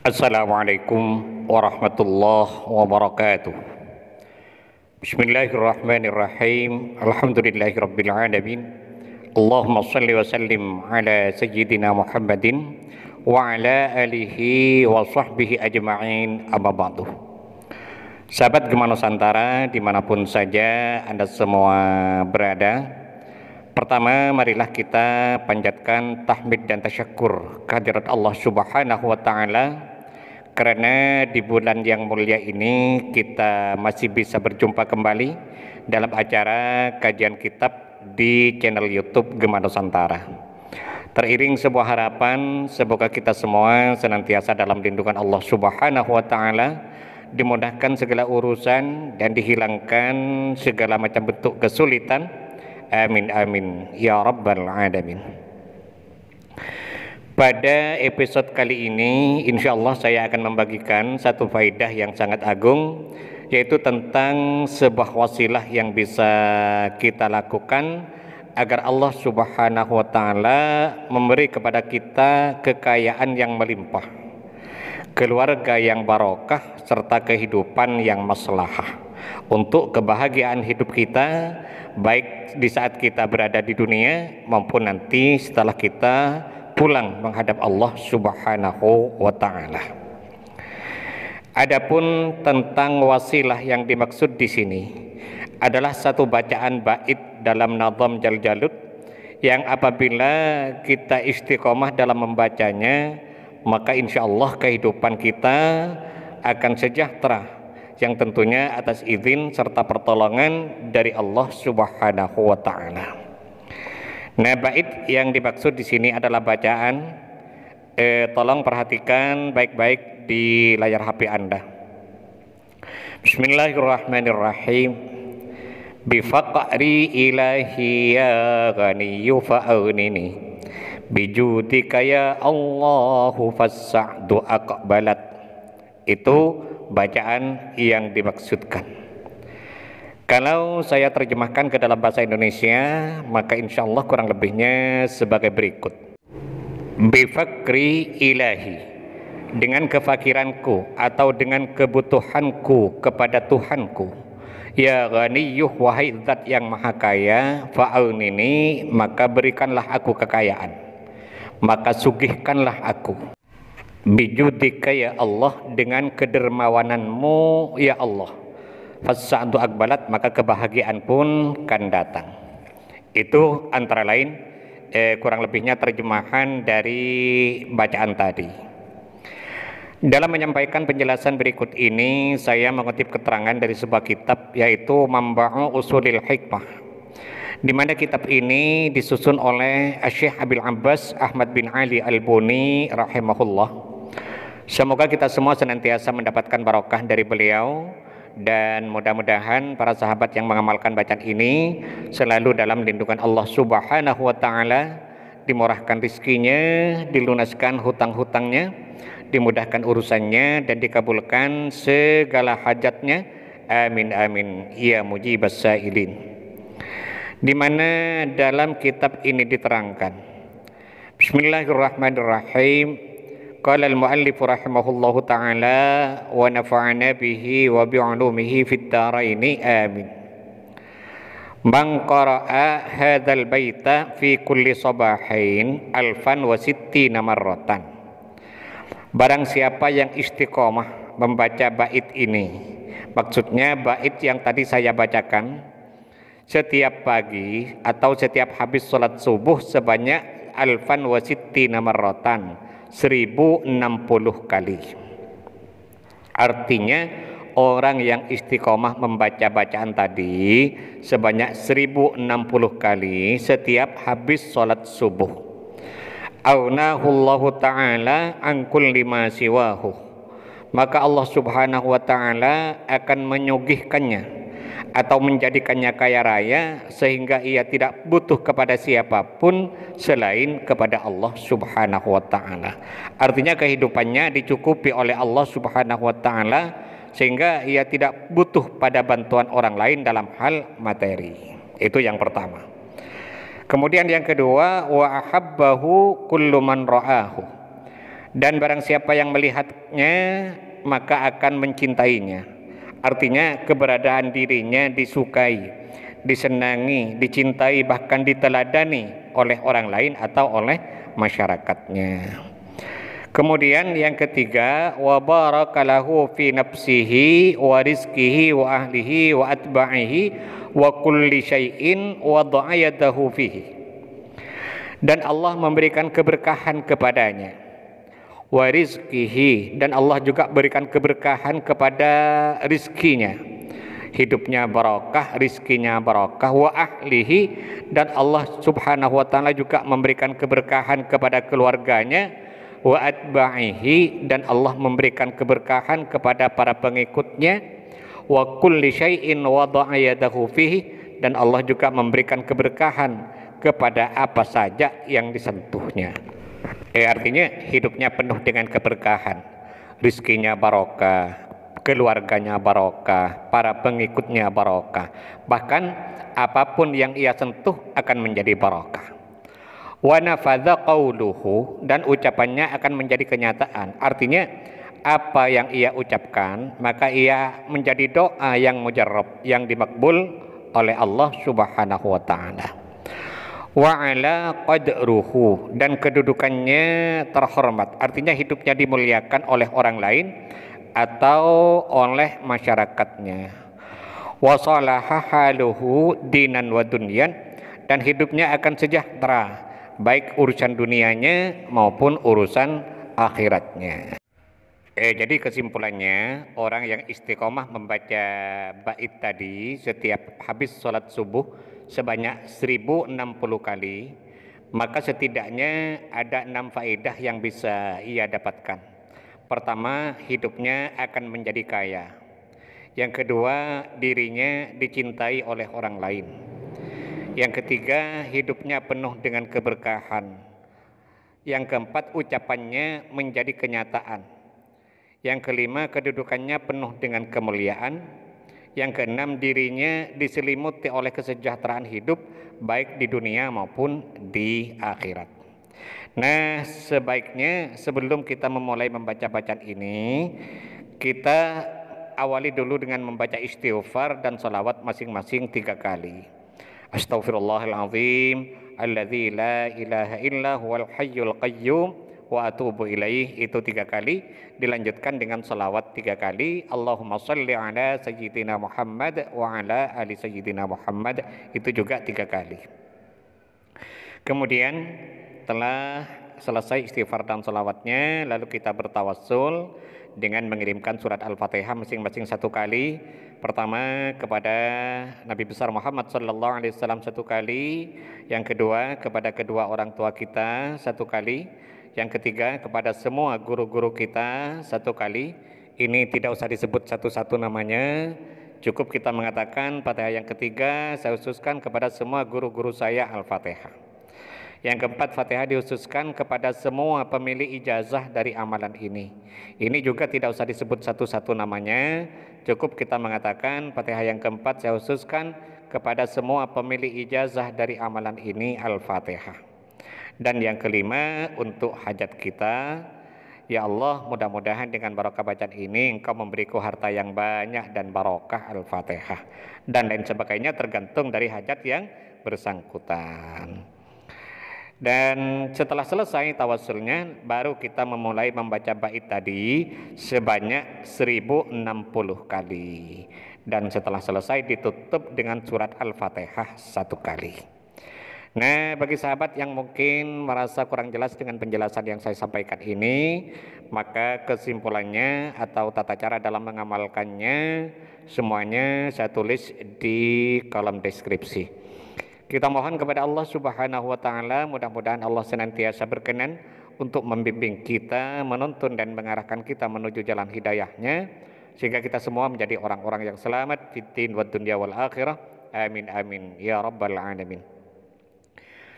Assalamualaikum warahmatullahi wabarakatuh. Bismillahirrahmanirrahim. Alhamdulillahirabbil alamin. Allahumma shalli wa sallim ala sayyidina Muhammadin wa ala alihi wa sahbihi ajma'in, amma ba'du. Sahabat Gema Nusantara dimanapun saja Anda semua berada, pertama marilah kita panjatkan tahmid dan tasyakur kehadirat Allah Subhanahu wa taala, karena di bulan yang mulia ini kita masih bisa berjumpa kembali dalam acara kajian kitab di channel YouTube Gema Nusantara. Teriring sebuah harapan, semoga kita semua senantiasa dalam lindungan Allah Subhanahu wa taala, dimudahkan segala urusan dan dihilangkan segala macam bentuk kesulitan. Amin amin ya rabbal alamin. Pada episode kali ini insya Allah saya akan membagikan satu faedah yang sangat agung, yaitu tentang sebuah wasilah yang bisa kita lakukan agar Allah Subhanahu wa taala memberi kepada kita kekayaan yang melimpah, keluarga yang barokah, serta kehidupan yang maslahah untuk kebahagiaan hidup kita, baik di saat kita berada di dunia maupun nanti setelah kita pulang menghadap Allah Subhanahu wa taala. Adapun tentang wasilah yang dimaksud di sini adalah satu bacaan bait dalam nazam Jaljalut yang apabila kita istiqomah dalam membacanya, maka insya Allah kehidupan kita akan sejahtera, yang tentunya atas izin serta pertolongan dari Allah Subhanahu wa taala. Nah, bait yang dimaksud di sini adalah bacaan. Tolong perhatikan baik-baik di layar HP Anda. Bismillahirrahmanirrahim. Bifaqri ilahi ya ghaniyyu fa'aunini, bijudika ya Allahu fassa'du aqbalat. Itu bacaan yang dimaksudkan. Kalau saya terjemahkan ke dalam bahasa Indonesia, maka insya Allah kurang lebihnya sebagai berikut. Bifakri ilahi, dengan kefakiranku atau dengan kebutuhanku kepada Tuhanku, ya ghaniyuh, wahai zat yang maha kaya, fa'aunini, maka berikanlah aku kekayaan, maka sugihkanlah aku. Bijudika ya Allah, dengan kedermawananmu ya Allah, fassa'du akbalat, maka kebahagiaan pun kan datang. Itu antara lain kurang lebihnya terjemahan dari bacaan tadi. Dalam menyampaikan penjelasan berikut ini, saya mengutip keterangan dari sebuah kitab, yaitu Mamba'u Usulil Hikmah, di mana kitab ini disusun oleh Syekh Abil Abbas Ahmad bin Ali Al-Buni rahimahullah. Semoga kita semua senantiasa mendapatkan barokah dari beliau, dan mudah-mudahan para sahabat yang mengamalkan bacaan ini selalu dalam lindungan Allah Subhanahu wa taala, dimurahkan rizkinya, dilunaskan hutang-hutangnya, dimudahkan urusannya, dan dikabulkan segala hajatnya. Amin amin ya mujibas sa'ilin. Di mana dalam kitab ini diterangkan, Bismillahirrahmanirrahim. Qala al-muallif rahimahullahu ta'ala wa nafa'ana bihi wa bi'ulumihi fid dharaini amin. Man qara'a hadzal baita fi kulli sabahin alfan wa sittina marratan. Barang siapa yang istiqomah membaca bait ini, maksudnya bait yang tadi saya bacakan, setiap pagi atau setiap habis sholat subuh sebanyak alfan wa sittina marratan, 1060 kali. Artinya orang yang istiqomah membaca bacaan tadi sebanyak 1060 kali setiap habis sholat subuh, aunahullahu ta'ala an kulli ma siwahu, maka Allah Subhanahu wa ta'ala akan menyugihkannya atau menjadikannya kaya raya, sehingga ia tidak butuh kepada siapapun selain kepada Allah Subhanahu wa ta'ala. Artinya kehidupannya dicukupi oleh Allah Subhanahu wa ta'ala, sehingga ia tidak butuh pada bantuan orang lain dalam hal materi. Itu yang pertama. Kemudian yang kedua, wa ahabbahu kullu man ra'ahu, Dan barang siapa yang melihatnya maka akan mencintainya. Artinya keberadaan dirinya disukai, disenangi, dicintai, bahkan diteladani oleh orang lain atau oleh masyarakatnya. Kemudian yang ketiga, wa barakalahu fi nafsihi wa rizqihi wa ahlihi wa atba'ihi wa kulli syai'in wa dha'ayadahu fihi. Dan Allah memberikan keberkahan kepadanya. Wa rizqihi, dan Allah juga berikan keberkahan kepada rizkinya. Hidupnya barakah, rizkinya barakah. Wa ahlihi, dan Allah subhanahu wa ta'ala juga memberikan keberkahan kepada keluarganya. Wa atba'ihi, dan Allah memberikan keberkahan kepada para pengikutnya. Wa kulli syai'in wada'a yadahu fihi, dan Allah juga memberikan keberkahan kepada apa saja yang disentuhnya. Artinya hidupnya penuh dengan keberkahan, rizkinya barokah, keluarganya barokah, para pengikutnya barokah, bahkan apapun yang ia sentuh akan menjadi barokah. Wa nafadha qauluhu, dan ucapannya akan menjadi kenyataan. Artinya apa yang ia ucapkan maka ia menjadi doa yang mujarrab, yang dimakbul oleh Allah subhanahu wa ta'ala. Wa ala qadruhu, dan kedudukannya terhormat. Artinya hidupnya dimuliakan oleh orang lain atau oleh masyarakatnya. Wa salaha haluhu dinan wa dunyan, dan hidupnya akan sejahtera, baik urusan dunianya maupun urusan akhiratnya. Jadi kesimpulannya, orang yang istiqomah membaca bait tadi setiap habis sholat subuh sebanyak 1060 kali, maka setidaknya ada 6 faedah yang bisa ia dapatkan. Pertama, hidupnya akan menjadi kaya. Yang kedua, dirinya dicintai oleh orang lain. Yang ketiga, hidupnya penuh dengan keberkahan. Yang keempat, ucapannya menjadi kenyataan. Yang kelima, kedudukannya penuh dengan kemuliaan. Yang keenam, dirinya diselimuti oleh kesejahteraan hidup baik di dunia maupun di akhirat. Nah, sebaiknya sebelum kita memulai membaca bacaan ini, kita awali dulu dengan membaca istighfar dan salawat masing-masing 3 kali. Astaghfirullahaladzim alladzi la ilaha illa huwal hayyul qayyum wa atubu ilaih, itu 3 kali. Dilanjutkan dengan salawat 3 kali. Allahumma salli ala sayyidina Muhammad wa ala ali sayyidina Muhammad, itu juga 3 kali. Kemudian telah selesai istighfar dan salawatnya, lalu kita bertawassul dengan mengirimkan surat Al-Fatihah masing-masing 1 kali. Pertama kepada Nabi besar Muhammad sallallahu alaihi wasallam 1 kali, yang kedua kepada kedua orang tua kita 1 kali, yang ketiga kepada semua guru-guru kita 1 kali. Ini tidak usah disebut satu-satu namanya, cukup kita mengatakan Fatihah yang ketiga saya khususkan kepada semua guru-guru saya Al-Fatihah. Yang keempat, Fatihah dikhususkan kepada semua pemilik ijazah dari amalan ini. Ini juga tidak usah disebut satu-satu namanya, cukup kita mengatakan Fatihah yang keempat saya khususkan kepada semua pemilik ijazah dari amalan ini Al-Fatihah. Dan yang kelima, untuk hajat kita, ya Allah, mudah-mudahan dengan barokah bacaan ini Engkau memberiku harta yang banyak dan barokah Al-Fatihah. Dan lain sebagainya tergantung dari hajat yang bersangkutan. Dan setelah selesai tawassulnya, baru kita memulai membaca bait tadi sebanyak 1060 kali. Dan setelah selesai ditutup dengan surat Al-Fatihah 1 kali. Nah, bagi sahabat yang mungkin merasa kurang jelas dengan penjelasan yang saya sampaikan ini, maka kesimpulannya atau tata cara dalam mengamalkannya semuanya saya tulis di kolom deskripsi. Kita mohon kepada Allah subhanahu wa ta'ala, mudah-mudahan Allah senantiasa berkenan untuk membimbing kita, menuntun dan mengarahkan kita menuju jalan hidayahnya, sehingga kita semua menjadi orang-orang yang selamat di din wa dunya wal akhirah. Amin amin ya rabbal alamin.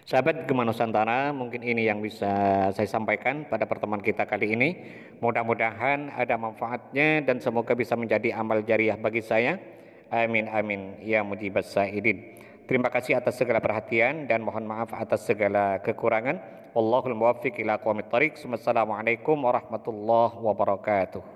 Sahabat Gema Nusantara, mungkin ini yang bisa saya sampaikan pada pertemuan kita kali ini. Mudah-mudahan ada manfaatnya dan semoga bisa menjadi amal jariah bagi saya. Amin amin ya mujibas sa'idin. Terima kasih atas segala perhatian dan mohon maaf atas segala kekurangan. Wallahul muwaffiq ila aqwamit thoriq. Wassalamualaikum warahmatullahi wabarakatuh.